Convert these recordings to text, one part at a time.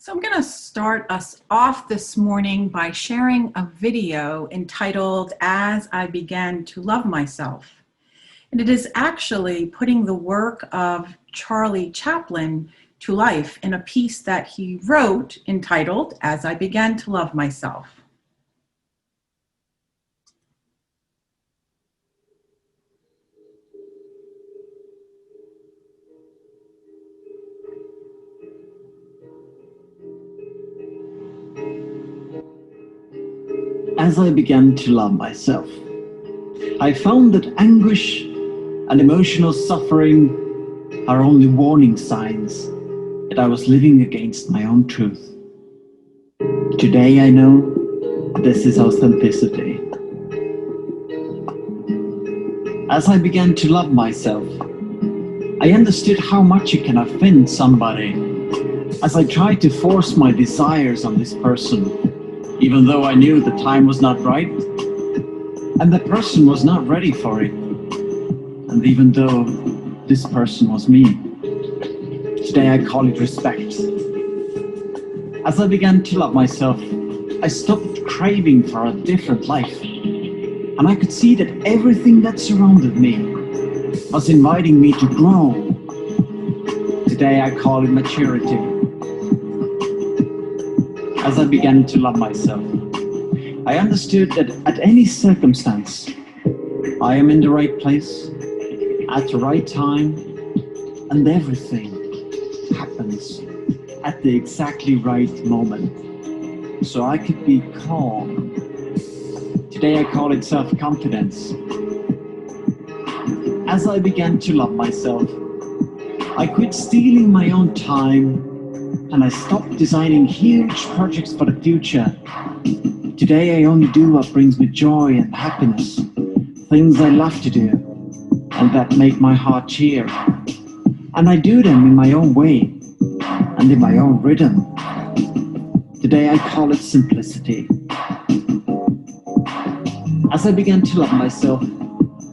So I'm going to start us off this morning by sharing a video entitled As I Began to Love Myself. And it is actually putting the work of Charlie Chaplin to life in a piece that he wrote entitled As I Began to Love Myself. As I began to love myself, I found that anguish and emotional suffering are only warning signs that I was living against my own truth. Today I know this is authenticity. As I began to love myself, I understood how much it can offend somebody as I tried to force my desires on this person, even though I knew the time was not right and the person was not ready for it, and even though this person was me. Today I call it respect. As I began to love myself, I stopped craving for a different life, and I could see that everything that surrounded me was inviting me to grow. Today I call it maturity. As I began to love myself, I understood that at any circumstance, I am in the right place, at the right time, and everything happens at the exactly right moment. So I could be calm. Today I call it self-confidence. As I began to love myself, I quit stealing my own time and I stopped designing huge projects for the future. Today I only do what brings me joy and happiness, things I love to do and that make my heart cheer. And I do them in my own way and in my own rhythm. Today I call it simplicity. As I began to love myself,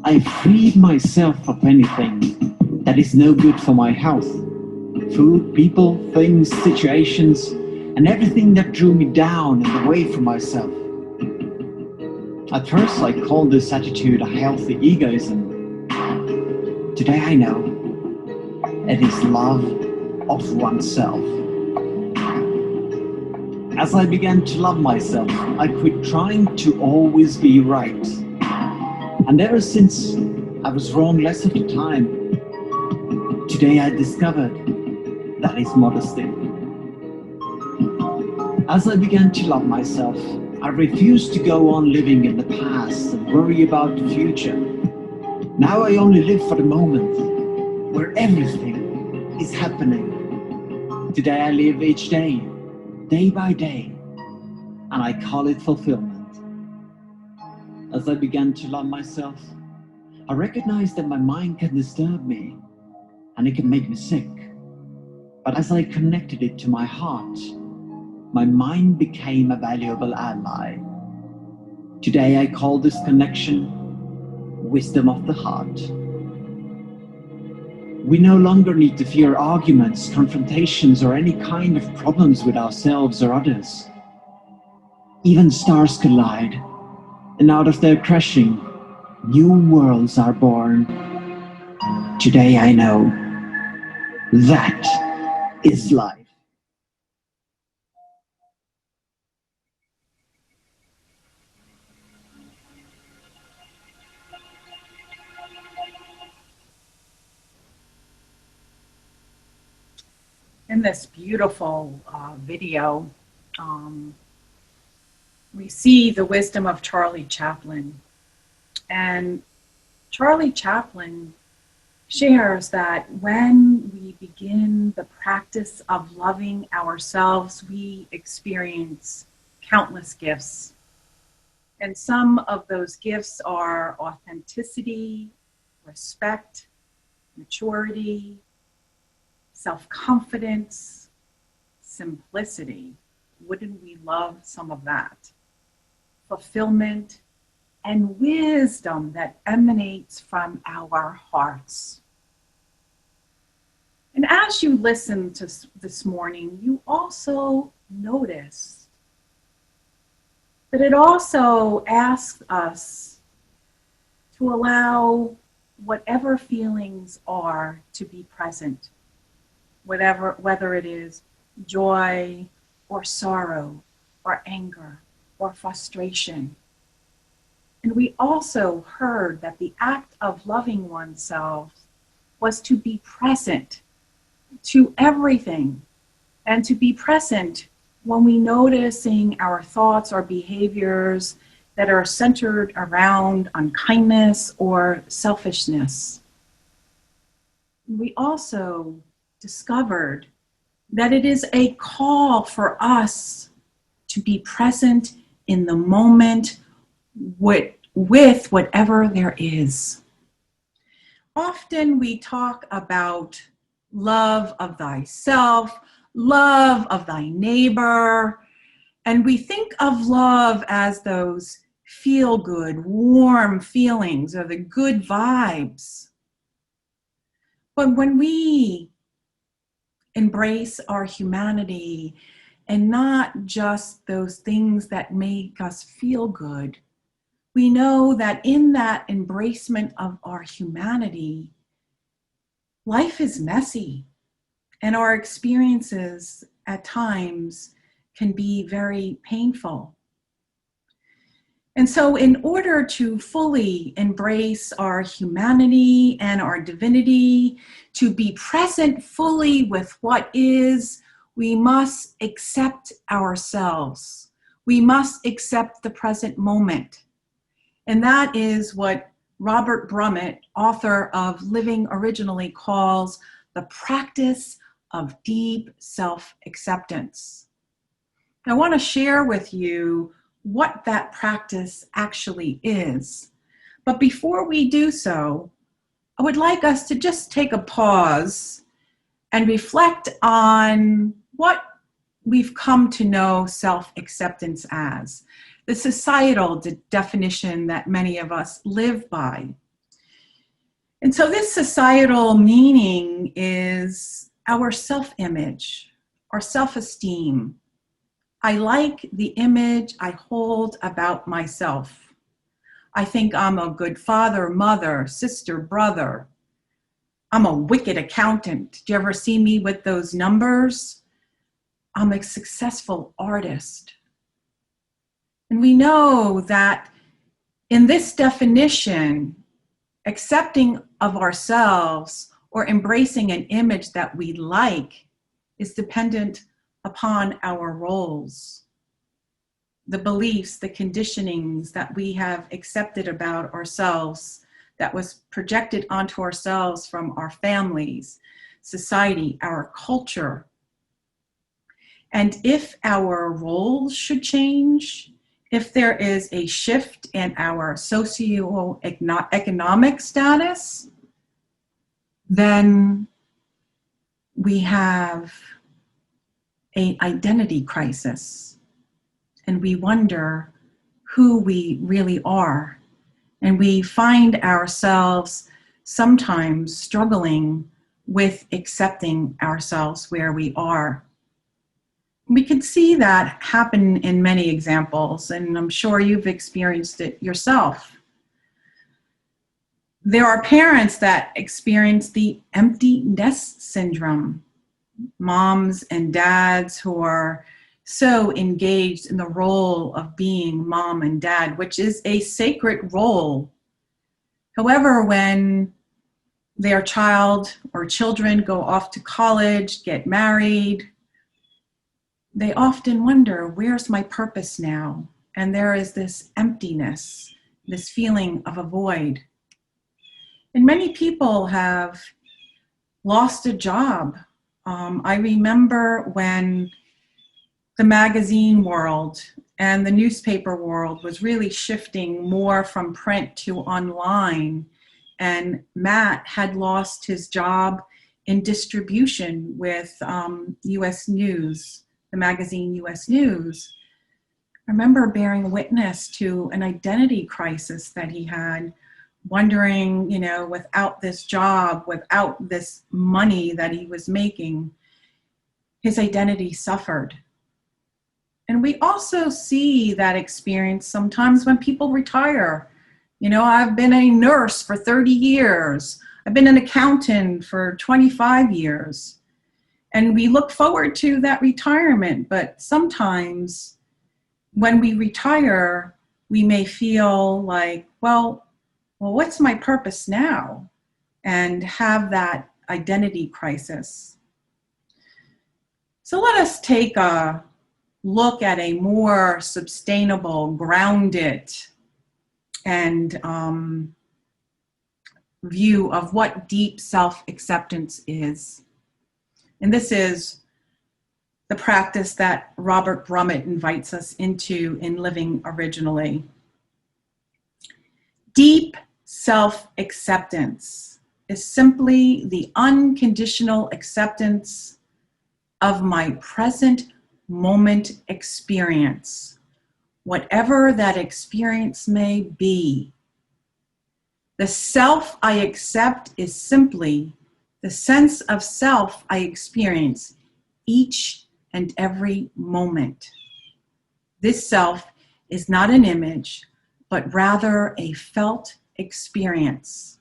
I freed myself of anything that is no good for my health. Food, people, things, situations, and everything that drew me down and away from myself. At first I called this attitude a healthy egoism. Today I know it is love of oneself. As I began to love myself, I quit trying to always be right. And ever since I was wrong less of the time, today I discovered that is modesty. As I began to love myself, I refused to go on living in the past and worry about the future. Now I only live for the moment where everything is happening. Today I live each day, day by day, and I call it fulfillment. As I began to love myself, I recognized that my mind can disturb me and it can make me sick. But as I connected it to my heart, my mind became a valuable ally. Today I call this connection wisdom of the heart. We no longer need to fear arguments, confrontations, or any kind of problems with ourselves or others. Even stars collide, and out of their crashing, new worlds are born. Today I know that is life. In this beautiful video, we see the wisdom of Charlie Chaplin. And Charlie Chaplin shares that when we begin the practice of loving ourselves, we experience countless gifts. And some of those gifts are authenticity, respect, maturity, self-confidence, simplicity. Wouldn't we love some of that? Fulfillment and wisdom that emanates from our hearts. And as you listen to this morning, you also notice that it also asks us to allow whatever feelings are to be present, whether it is joy or sorrow or anger or frustration. And we also heard that the act of loving oneself was to be present to everything, and to be present when we noticing our thoughts or behaviors that are centered around unkindness or selfishness. We also discovered that it is a call for us to be present in the moment with whatever there is. Often we talk about love of thyself, love of thy neighbor, and we think of love as those feel-good, warm feelings or the good vibes. But when we embrace our humanity and not just those things that make us feel good, we know that in that embracement of our humanity, life is messy, and our experiences at times can be very painful. And so in order to fully embrace our humanity and our divinity, to be present fully with what is, we must accept ourselves. We must accept the present moment. And that is what Robert Brummett, author of Living Originally, calls the practice of deep self-acceptance. I want to share with you what that practice actually is. But before we do so, I would like us to just take a pause and reflect on what we've come to know self-acceptance as, the societal definition that many of us live by. And so this societal meaning is our self-image, our self-esteem. I like the image I hold about myself. I think I'm a good father, mother, sister, brother. I'm a wicked accountant. Do you ever see me with those numbers? I'm a successful artist. And we know that in this definition, accepting of ourselves or embracing an image that we like is dependent upon our roles, the beliefs, the conditionings that we have accepted about ourselves that was projected onto ourselves from our families, society, our culture. And if our roles should change, if there is a shift in our socioeconomic status, then we have an identity crisis, and we wonder who we really are. And we find ourselves sometimes struggling with accepting ourselves where we are. We can see that happen in many examples, and I'm sure you've experienced it yourself. There are parents that experience the empty nest syndrome, moms and dads who are so engaged in the role of being mom and dad, which is a sacred role. However, when their child or children go off to college, get married, they often wonder, where's my purpose now? And there is this emptiness, this feeling of a void. And many people have lost a job. I remember when the magazine world and the newspaper world was really shifting more from print to online, and Matt had lost his job in distribution with US News, the magazine US News. I remember bearing witness to an identity crisis that he had wondering, without this job, without this money that he was making, his identity suffered. And we also see that experience sometimes when people retire. I've been a nurse for 30 years. I've been an accountant for 25 years. And we look forward to that retirement, but sometimes when we retire, we may feel like, well, what's my purpose now? And have that identity crisis. So let us take a look at a more sustainable, grounded, and view of what deep self-acceptance is. And this is the practice that Robert Brummett invites us into in Living Originally. Deep self-acceptance is simply the unconditional acceptance of my present moment experience, whatever that experience may be. The self I accept is simply the sense of self I experience each and every moment. This self is not an image, but rather a felt experience.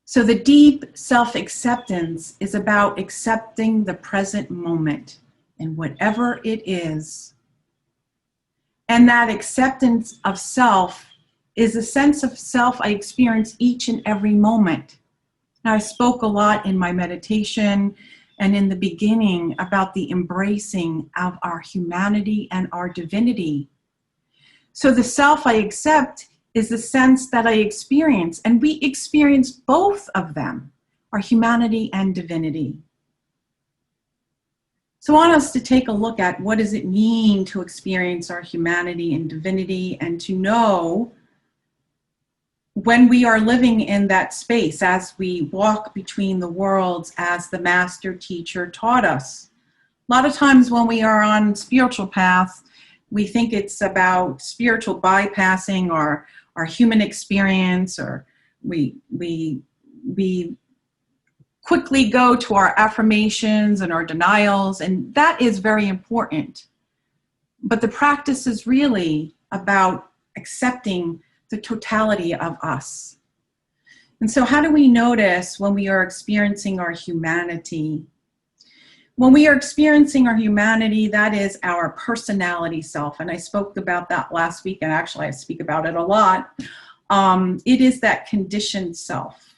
So the deep self-acceptance is about accepting the present moment and whatever it is. And that acceptance of self is a sense of self I experience each and every moment. Now, I spoke a lot in my meditation and in the beginning about the embracing of our humanity and our divinity. So the self I accept is the sense that I experience, and we experience both of them, our humanity and divinity. So I want us to take a look at what does it mean to experience our humanity and divinity, and to know when we are living in that space as we walk between the worlds as the master teacher taught us. A lot of times when we are on spiritual path, we think it's about spiritual bypassing our human experience, or we quickly go to our affirmations and our denials, and that is very important. But the practice is really about accepting the totality of us. And so how do we notice when we are experiencing our humanity? When we are experiencing our humanity, that is our personality self. And I spoke about that last week, and actually I speak about it a lot. It is that conditioned self,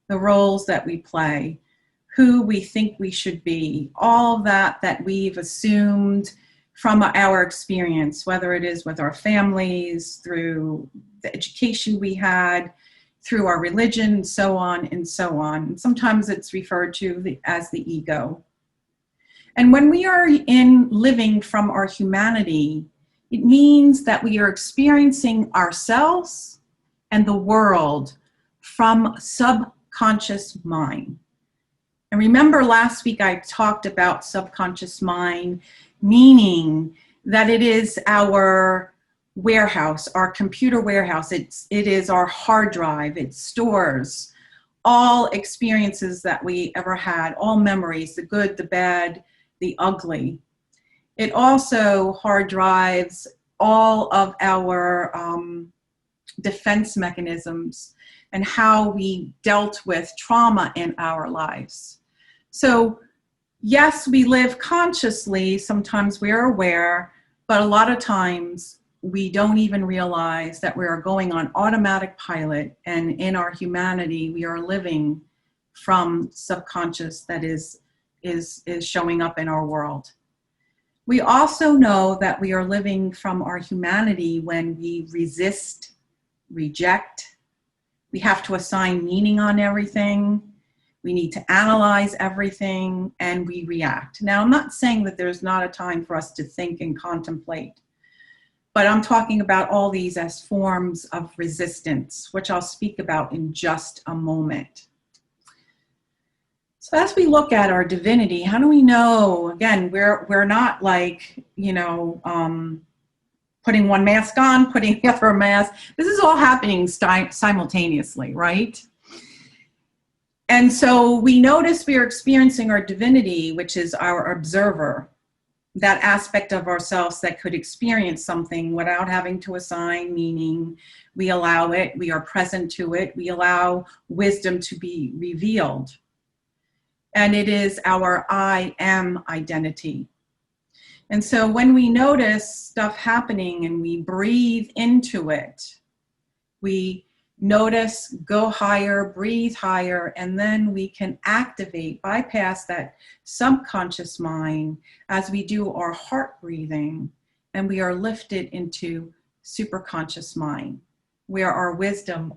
the roles that we play, who we think we should be, all that we've assumed from our experience, whether it is with our families, through the education we had, through our religion, so on and so on. And sometimes it's referred to as the ego. And when we are living from our humanity, it means that we are experiencing ourselves and the world from subconscious mind. And remember last week I talked about subconscious mind, meaning that it is our warehouse, our computer warehouse. It is our hard drive. It stores all experiences that we ever had, all memories, the good, the bad, the ugly. It also hard drives all of our defense mechanisms and how we dealt with trauma in our lives. So yes, we live consciously. Sometimes we're aware, but a lot of times we don't even realize that we are going on automatic pilot, and in our humanity, we are living from subconscious that is showing up in our world. We also know that we are living from our humanity when we resist, reject. We have to assign meaning on everything. We need to analyze everything, and we react. Now, I'm not saying that there's not a time for us to think and contemplate, but I'm talking about all these as forms of resistance, which I'll speak about in just a moment. So as we look at our divinity, how do we know, again, we're not like, putting one mask on, putting the other mask. This is all happening simultaneously, right? And so we notice we are experiencing our divinity, which is our observer, that aspect of ourselves that could experience something without having to assign meaning. We allow it, we are present to it, we allow wisdom to be revealed. And it is our I am identity. And so when we notice stuff happening and we breathe into it, we notice, go higher, breathe higher, and then we can activate, bypass that subconscious mind as we do our heart breathing, and we are lifted into superconscious mind, where our wisdom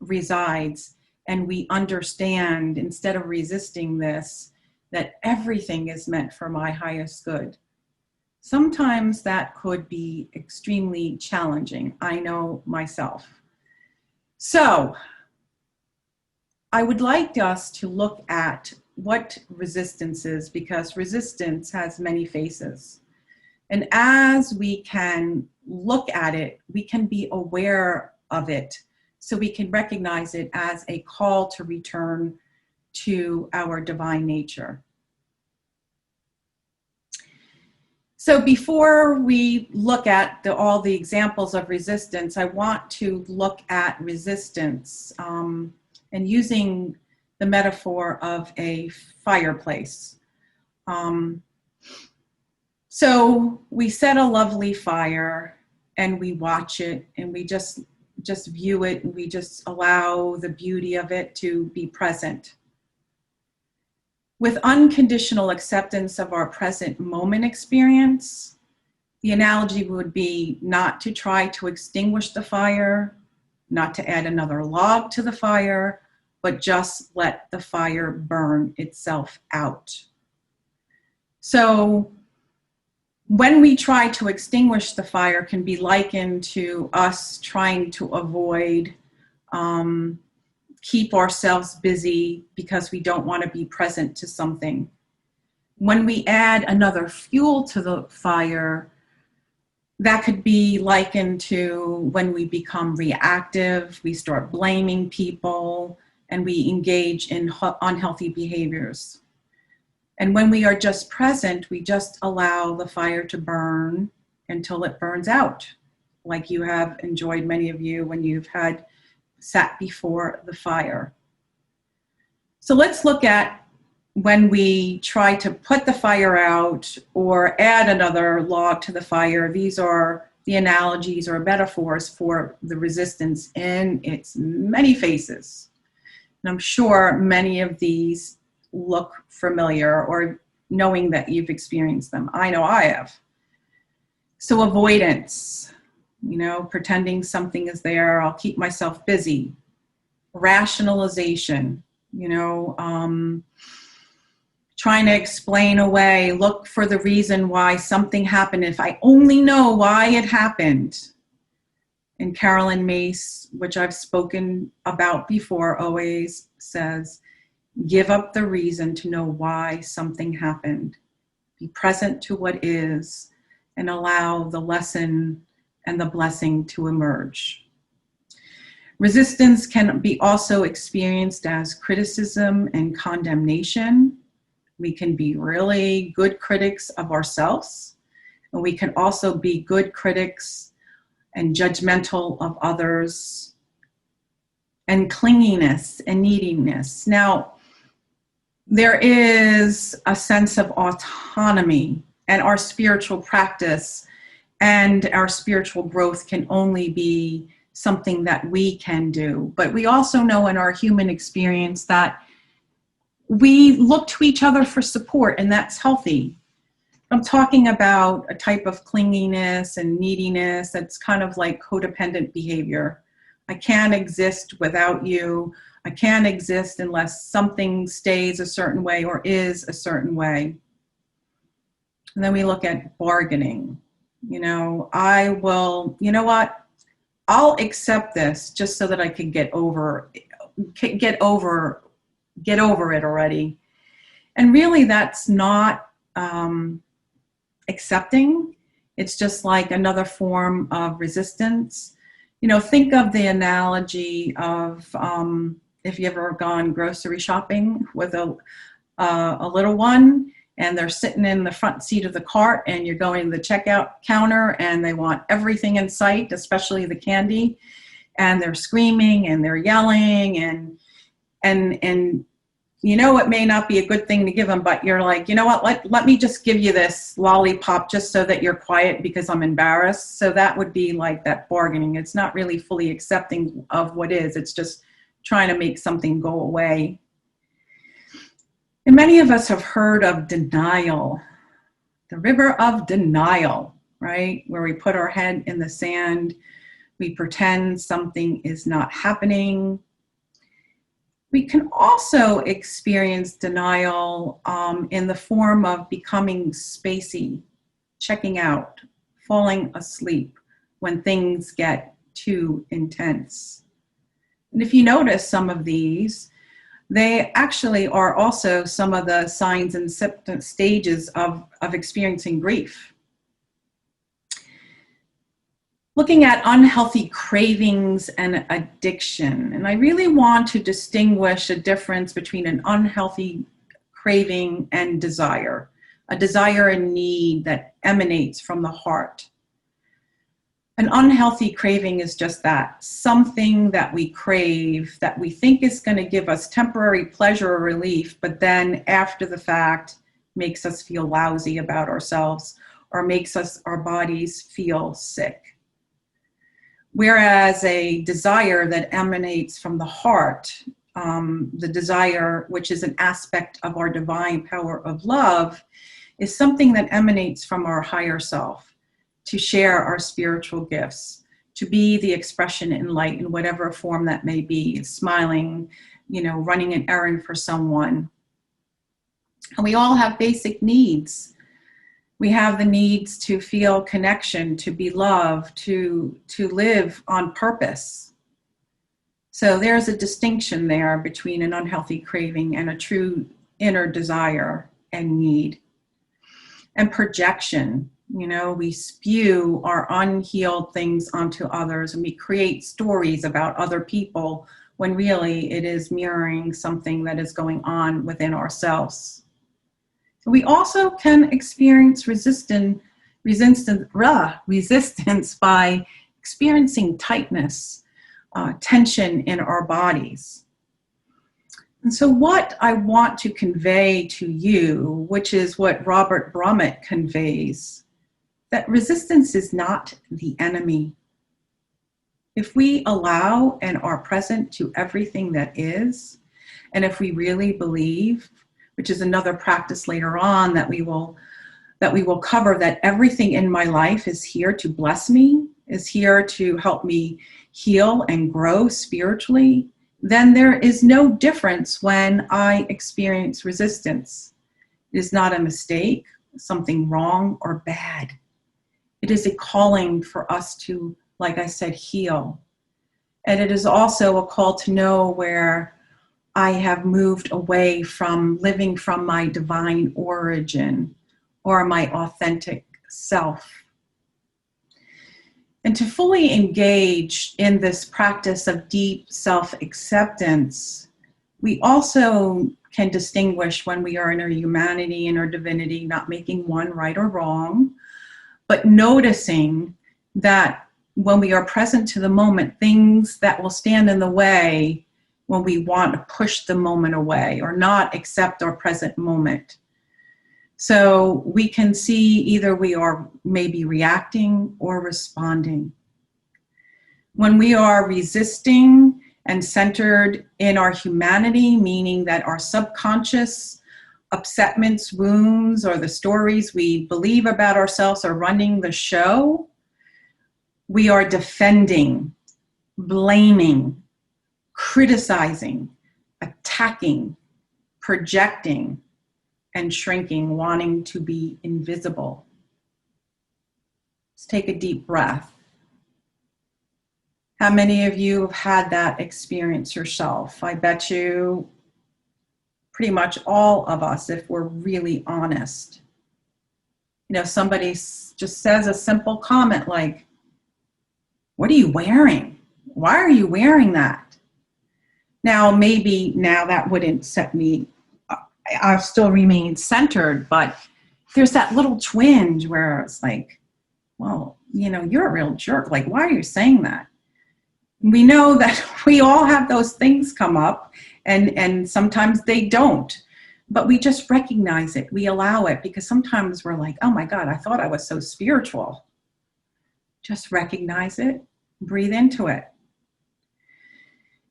resides, and we understand, instead of resisting this, that everything is meant for my highest good. Sometimes that could be extremely challenging. I know myself. So I would like us to look at what resistance is, because resistance has many faces. And as we can look at it, we can be aware of it, so we can recognize it as a call to return to our divine nature. So before we look at all the examples of resistance, I want to look at resistance and using the metaphor of a fireplace. So we set a lovely fire and we watch it, and we just view it, and we just allow the beauty of it to be present. With unconditional acceptance of our present moment experience, the analogy would be not to try to extinguish the fire, not to add another log to the fire, but just let the fire burn itself out. So when we try to extinguish the fire, can be likened to us trying to avoid, keep ourselves busy because we don't want to be present to something. When we add another fuel to the fire, that could be likened to when we become reactive, we start blaming people, and we engage in unhealthy behaviors. And when we are just present, we just allow the fire to burn until it burns out, like you have enjoyed, many of you, when you've sat before the fire. So let's look at when we try to put the fire out or add another log to the fire. These are the analogies or metaphors for the resistance in its many faces. And I'm sure many of these look familiar, or knowing that you've experienced them. I know I have. So avoidance, pretending something is there, I'll keep myself busy. Rationalization, trying to explain away, look for the reason why something happened. If I only know why it happened. And Carolyn Mace, which I've spoken about before, always says, give up the reason to know why something happened. Be present to what is, and allow the lesson and the blessing to emerge. Resistance can be also experienced as criticism and condemnation. We can be really good critics of ourselves, and we can also be good critics and judgmental of others, and clinginess and neediness. Now, there is a sense of autonomy, and our spiritual practice and our spiritual growth can only be something that we can do. But we also know in our human experience that we look to each other for support, and that's healthy. I'm talking about a type of clinginess and neediness that's kind of like codependent behavior. I can't exist without you. I can't exist unless something stays a certain way or is a certain way. And then we look at bargaining. I will, I'll accept this just so that I can get over it already. And really that's not accepting. It's just like another form of resistance. You know, think of the analogy of if you've ever gone grocery shopping with a little one, and they're sitting in the front seat of the cart, and you're going to the checkout counter, and they want everything in sight, especially the candy, and they're screaming and they're yelling, and you know it may not be a good thing to give them, but you're like, you know what, let me just give you this lollipop just so that you're quiet because I'm embarrassed. So that would be like that bargaining. It's not really fully accepting of what is. It's just trying to make something go away. And many of us have heard of denial, the river of denial, right? Where we put our head in the sand, we pretend something is not happening. We can also experience denial in the form of becoming spacey, checking out, falling asleep when things get too intense. And if you notice some of these, they actually are also some of the signs and stages of experiencing grief. Looking at unhealthy cravings and addiction. And I really want to distinguish a difference between an unhealthy craving and desire, a desire and need that emanates from the heart. An unhealthy craving is just that, something that we crave that we think is going to give us temporary pleasure or relief, but then after the fact makes us feel lousy about ourselves or makes our bodies feel sick. Whereas a desire that emanates from the heart, the desire, which is an aspect of our divine power of love, is something that emanates from our higher self, to share our spiritual gifts, to be the expression in light in whatever form that may be, smiling, you know, running an errand for someone. And we all have basic needs. We have the needs to feel connection, to be loved, to live on purpose. So there's a distinction there between an unhealthy craving and a true inner desire and need. And projection, you know, we spew our unhealed things onto others, and we create stories about other people when really it is mirroring something that is going on within ourselves. We also can experience resistance by experiencing tightness, tension in our bodies. And so what I want to convey to you, which is what Robert Brummett conveys, that resistance is not the enemy. If we allow and are present to everything that is, and if we really believe, which is another practice later on that we will cover, that everything in my life is here to bless me, is here to help me heal and grow spiritually, then there is no difference when I experience resistance. It is not a mistake, something wrong or bad. It is a calling for us to, like I said, heal. And it is also a call to know where I have moved away from living from my divine origin or my authentic self. And to fully engage in this practice of deep self-acceptance, we also can distinguish when we are in our humanity and our divinity, not making one right or wrong, but noticing that when we are present to the moment, things that will stand in the way when we want to push the moment away or not accept our present moment. So we can see either we are maybe reacting or responding. When we are resisting and centered in our humanity, meaning that our subconscious upsetments, wounds, or the stories we believe about ourselves are running the show, we are defending, blaming, criticizing, attacking, projecting, and shrinking, wanting to be invisible. Let's take a deep breath. How many of you have had that experience yourself? I bet you pretty much all of us, if we're really honest. Somebody just says a simple comment like, "What are you wearing? Why are you wearing that?" Now, maybe now that wouldn't set me, I'll still remain centered, but there's that little twinge where it's like, well, you're a real jerk. Like, why are you saying that? We know that we all have those things come up, and sometimes they don't, but we just recognize it. We allow it, because sometimes we're like, oh my God, I thought I was so spiritual. Just recognize it, breathe into it.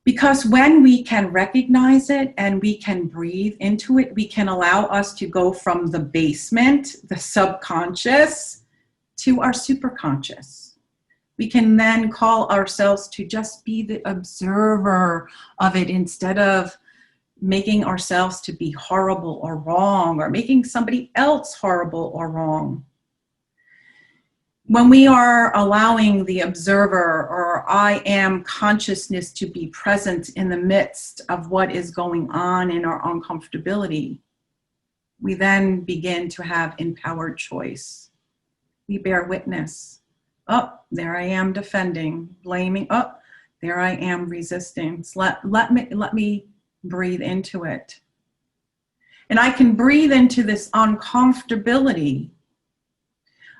Because when we can recognize it and we can breathe into it, we can allow us to go from the basement, the subconscious, to our superconscious. We can then call ourselves to just be the observer of it, instead of making ourselves to be horrible or wrong, or making somebody else horrible or wrong. When we are allowing the observer, or I am consciousness, to be present in the midst of what is going on in our uncomfortability, we then begin to have empowered choice. We bear witness. Oh, there I am defending, blaming. Oh, there I am resisting. Let me breathe into it. And I can breathe into this uncomfortability.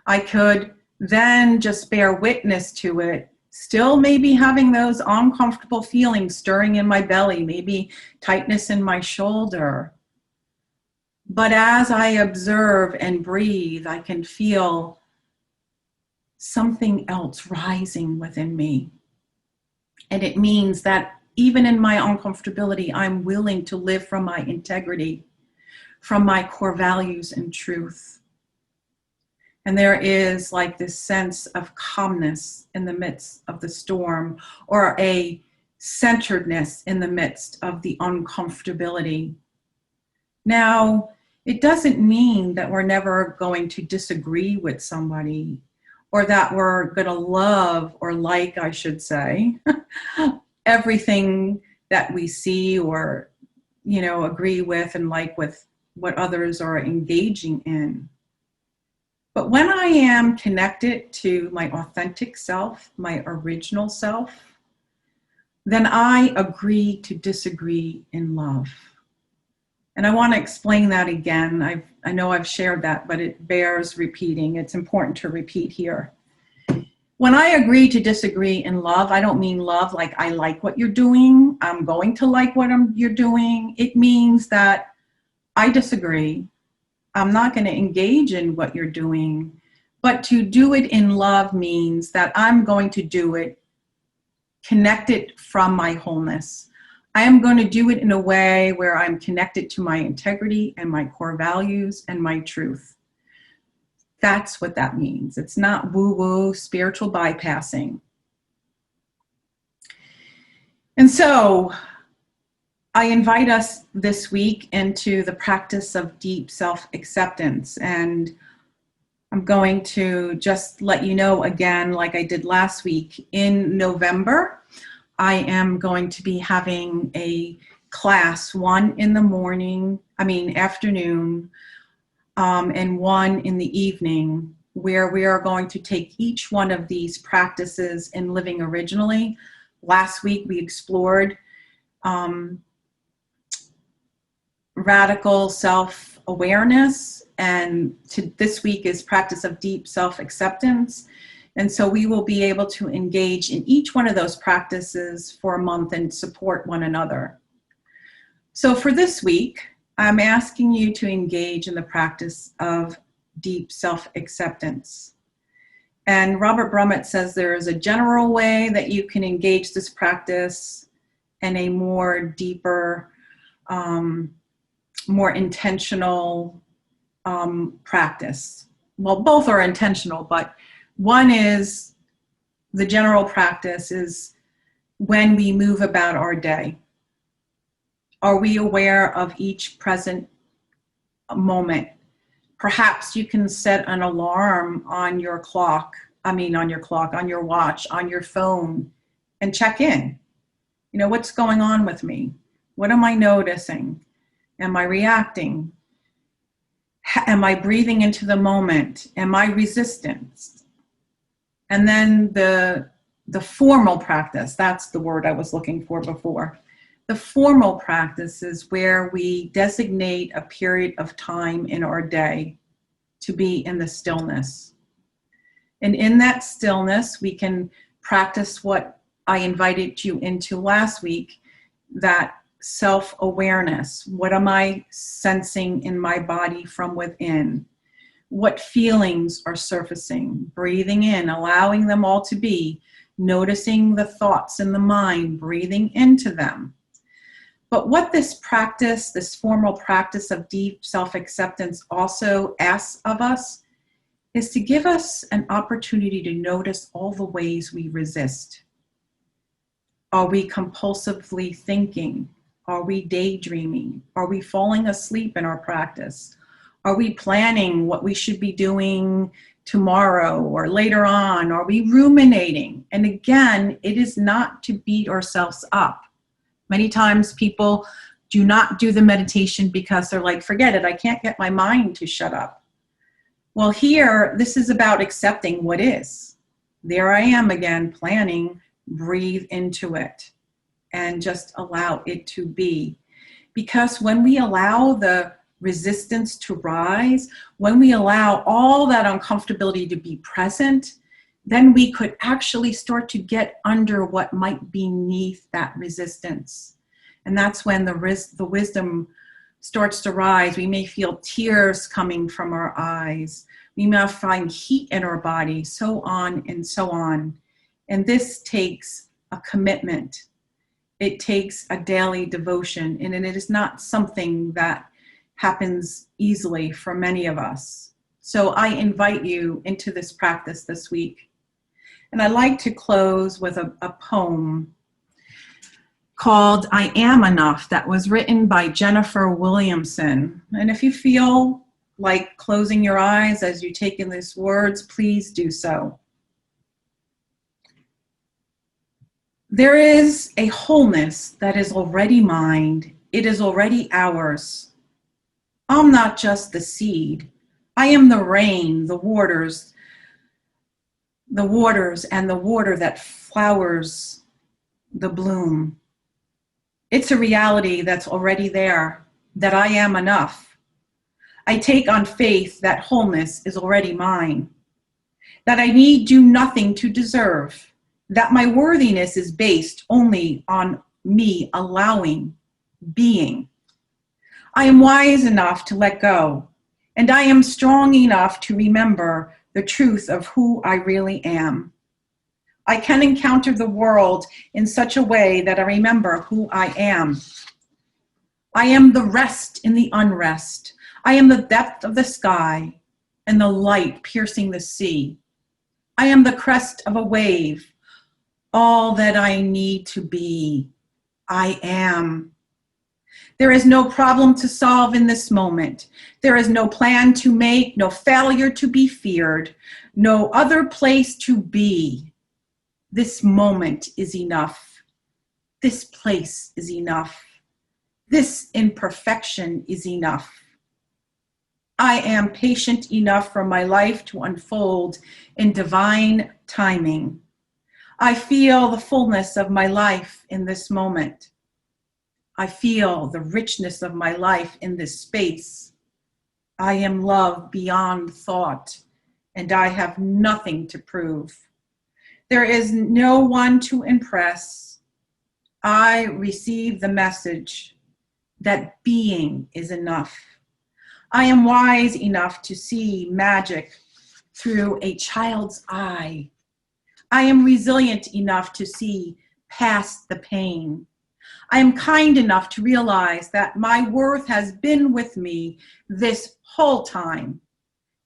I could then just bear witness to it, still maybe having those uncomfortable feelings stirring in my belly, maybe tightness in my shoulder. But as I observe and breathe, I can feel something else rising within me. And it means that even in my uncomfortability, I'm willing to live from my integrity, from my core values and truth. And there is like this sense of calmness in the midst of the storm, or a centeredness in the midst of the uncomfortability. Now, it doesn't mean that we're never going to disagree with somebody, or that we're going to love, or like, I should say, everything that we see, or, agree with and like with what others are engaging in. But when I am connected to my authentic self, my original self, then I agree to disagree in love. And I want to explain that again. I know I've shared that, but it bears repeating. It's important to repeat here. When I agree to disagree in love, I don't mean love like I like what you're doing, I'm going to like what you're doing. It means that I disagree. I'm not going to engage in what you're doing, but to do it in love means that I'm going to do it connected from my wholeness. I am going to do it in a way where I'm connected to my integrity and my core values and my truth. That's what that means. It's not woo-woo spiritual bypassing. And so I invite us this week into the practice of deep self-acceptance. And I'm going to just let you know again, like I did last week, in November, I am going to be having a class, one in the afternoon, and one in the evening, where we are going to take each one of these practices in living originally. Last week we explored radical self-awareness, and this week is practice of deep self-acceptance. And so we will be able to engage in each one of those practices for a month and support one another. So for this week, I'm asking you to engage in the practice of deep self-acceptance. And Robert Brummett says there is a general way that you can engage this practice, and a more deeper, more intentional practice. Well, both are intentional, but one is, the general practice is when we move about our day. Are we aware of each present moment? Perhaps you can set an alarm on your on your watch, on your phone, and check in. What's going on with me? What am I noticing? Am I reacting? Am I breathing into the moment? Am I resistant? And then the formal practice, that's the word I was looking for before. The formal practice is where we designate a period of time in our day to be in the stillness. And in that stillness, we can practice what I invited you into last week, that self-awareness. What am I sensing in my body from within? What feelings are surfacing? Breathing in, allowing them all to be, noticing the thoughts in the mind, breathing into them. But what this practice, this formal practice of deep self-acceptance also asks of us is to give us an opportunity to notice all the ways we resist. Are we compulsively thinking? Are we daydreaming? Are we falling asleep in our practice? Are we planning what we should be doing tomorrow or later on? Are we ruminating? And again, it is not to beat ourselves up. Many times people do not do the meditation because they're like, forget it, I can't get my mind to shut up. Well, here, this is about accepting what is. There I am again, planning, breathe into it and just allow it to be. Because when we allow the resistance to rise, when we allow all that uncomfortability to be present, then we could actually start to get under what might be beneath that resistance. And that's when the wisdom starts to rise. We may feel tears coming from our eyes. We may find heat in our body, so on and so on. And this takes a commitment. It takes a daily devotion, and it is not something that happens easily for many of us. So I invite you into this practice this week. And I'd like to close with a poem called I Am Enough that was written by Jennifer Williamson. And if you feel like closing your eyes as you take in these words, please do so. There is a wholeness that is already mine. It is already ours. I'm not just the seed. I am the rain, the waters and the water that flowers the bloom. It's a reality that's already there, that I am enough. I take on faith that wholeness is already mine, that I need do nothing to deserve, that my worthiness is based only on me allowing, being. I am wise enough to let go, and I am strong enough to remember the truth of who I really am. I can encounter the world in such a way that I remember who I am. I am the rest in the unrest. I am the depth of the sky and the light piercing the sea. I am the crest of a wave, all that I need to be. I am. There is no problem to solve in this moment. There is no plan to make, no failure to be feared, no other place to be. This moment is enough. This place is enough. This imperfection is enough. I am patient enough for my life to unfold in divine timing. I feel the fullness of my life in this moment. I feel the richness of my life in this space. I am love beyond thought, and I have nothing to prove. There is no one to impress. I receive the message that being is enough. I am wise enough to see magic through a child's eye. I am resilient enough to see past the pain. I am kind enough to realize that my worth has been with me this whole time.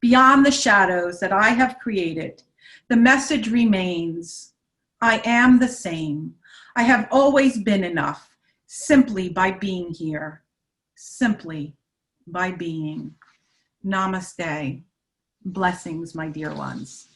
Beyond the shadows that I have created, the message remains, I am the same. I have always been enough, simply by being here, simply by being. Namaste. Blessings, my dear ones.